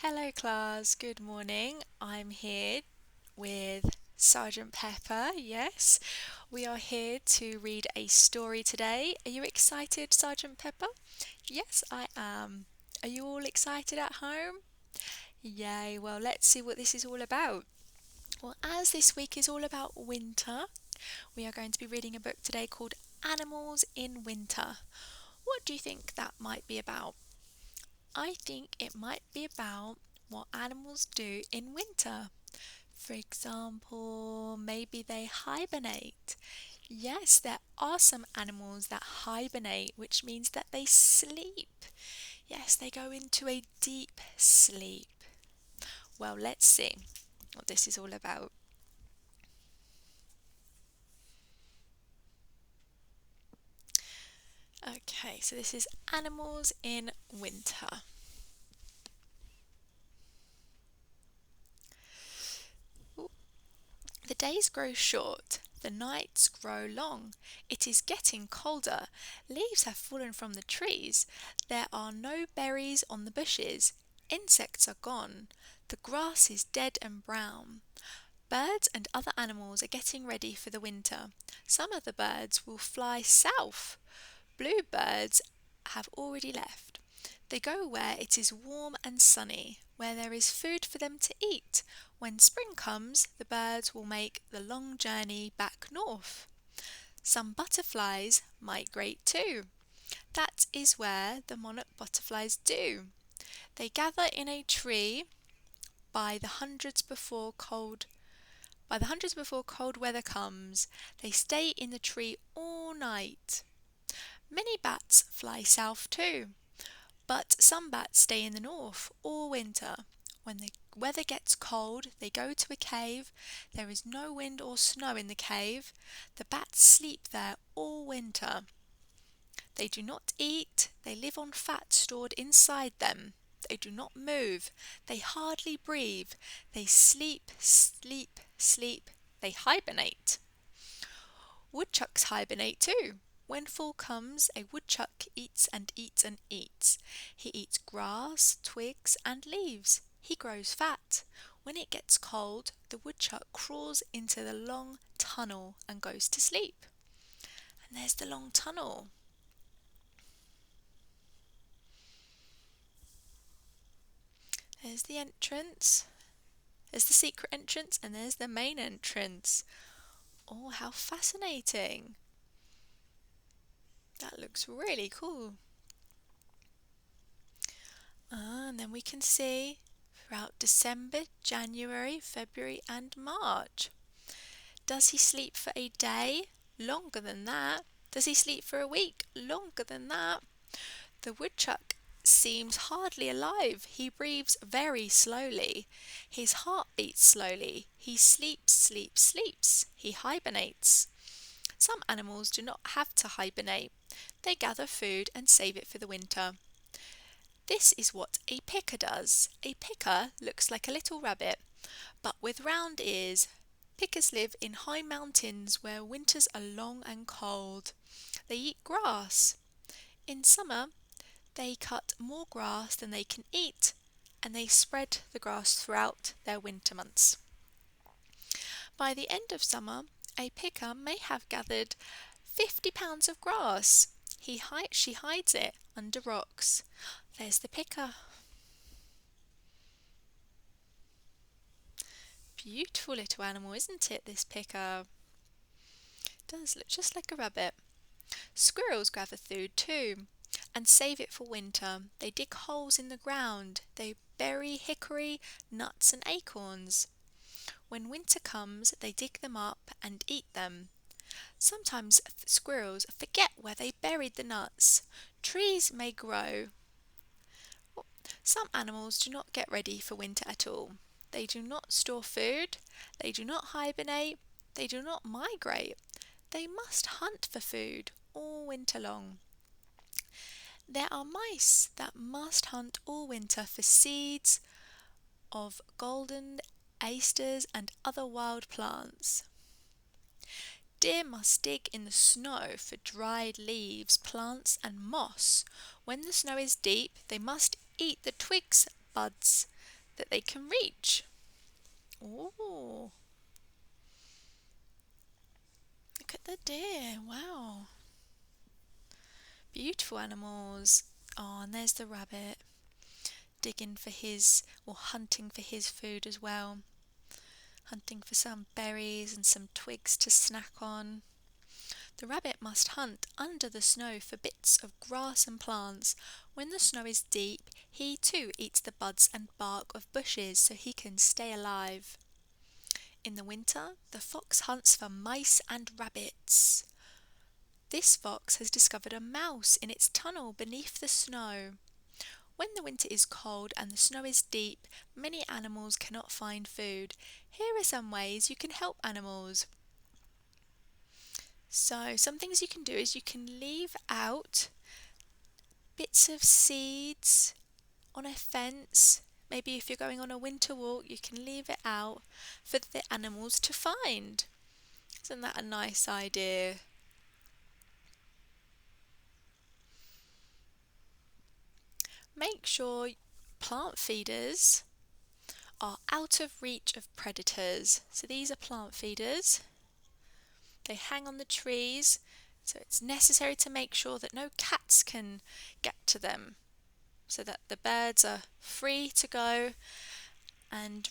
Hello class, good morning. I'm here with Sergeant Pepper. Yes, we are here to read a story today. Are you excited, Sergeant Pepper? Yes, I am. Are you all excited at home? Yay, well, let's see what this is all about. Well, as this week is all about winter, we are going to be reading a book today called Animals in Winter. What do you think that might be about? I think it might be about what animals do in winter. For example, maybe they hibernate. Yes, there are some animals that hibernate, which means that they sleep. Yes, they go into a deep sleep. Well, let's see what this is all about. Okay, so this is Animals in Winter. The days grow short, the nights grow long. It is getting colder. Leaves have fallen from the trees. There are no berries on the bushes. Insects are gone. The grass is dead and brown. Birds and other animals are getting ready for the winter. Some of the birds will fly south. Bluebirds have already left. They go where it is warm and sunny, where there is food for them to eat. When spring comes, the birds will make the long journey back north. Some butterflies migrate too. That is where the monarch butterflies do. They gather in a tree by the hundreds before cold weather comes. They stay in the tree all night. Many bats fly south too. But some bats stay in the north all winter. When the weather gets cold, they go to a cave. There is no wind or snow in the cave. The bats sleep there all winter. They do not eat. They live on fat stored inside them. They do not move. They hardly breathe. They sleep, sleep, sleep. They hibernate. Woodchucks hibernate too. When fall comes, a woodchuck eats and eats and eats. He eats grass, twigs, and leaves. He grows fat. When it gets cold, the woodchuck crawls into the long tunnel and goes to sleep. And there's the long tunnel. There's the entrance. There's the secret entrance, and there's the main entrance. Oh, how fascinating! That looks really cool. And then we can see throughout December, January, February, and March. Does he sleep for a day? Longer than that. Does he sleep for a week? Longer than that. The woodchuck seems hardly alive. He breathes very slowly. His heart beats slowly. He sleeps, sleeps, sleeps. He hibernates. Some animals do not have to hibernate. They gather food and save it for the winter. This is what a picker does. A picker looks like a little rabbit, but with round ears. Pickers live in high mountains where winters are long and cold. They eat grass. In summer, they cut more grass than they can eat, and they spread the grass throughout their winter months. By the end of summer, a picker may have gathered 50 pounds of grass. She hides it under rocks. There's the picker. Beautiful little animal, isn't it, this picker? Does look just like a rabbit. Squirrels gather food too and save it for winter. They dig holes in the ground. They bury hickory, nuts and acorns. When winter comes, they dig them up and eat them. Sometimes squirrels forget where they buried the nuts. Trees may grow. Some animals do not get ready for winter at all. They do not store food. They do not hibernate. They do not migrate. They must hunt for food all winter long. There are mice that must hunt all winter for seeds of golden asters and other wild plants. Deer must dig in the snow for dried leaves, plants and moss. When the snow is deep, they must eat the twigs, buds, that they can reach. Oh, look at the deer. Wow. Beautiful animals. Oh, and there's the rabbit digging for his, or hunting for his food as well. Hunting for some berries and some twigs to snack on. The rabbit must hunt under the snow for bits of grass and plants. When the snow is deep, he too eats the buds and bark of bushes so he can stay alive. In the winter, the fox hunts for mice and rabbits. This fox has discovered a mouse in its tunnel beneath the snow. When the winter is cold and the snow is deep, many animals cannot find food. Here are some ways you can help animals. So, some things you can do is you can leave out bits of seeds on a fence. Maybe if you're going on a winter walk, you can leave it out for the animals to find. Isn't that a nice idea? Make sure plant feeders are out of reach of predators. So these are plant feeders. They hang on the trees, so it's necessary to make sure that no cats can get to them, so that the birds are free to go and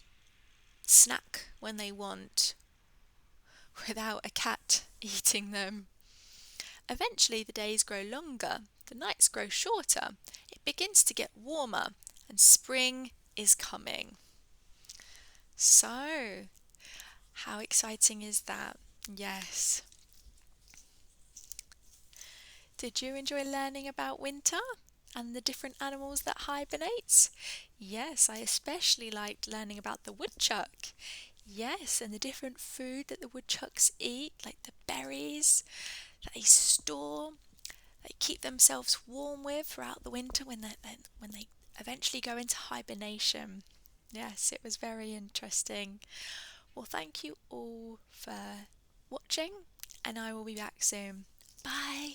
snack when they want without a cat eating them. Eventually the days grow longer, the nights grow shorter, it begins to get warmer, and spring is coming. So, how exciting is that? Yes. Did you enjoy learning about winter and the different animals that hibernate? Yes, I especially liked learning about the woodchuck. Yes, and the different food that the woodchucks eat, like the berries that they store, they keep themselves warm with throughout the winter when they eventually go into hibernation. Yes, it was very interesting. Well, thank you all for watching, and I will be back soon. Bye.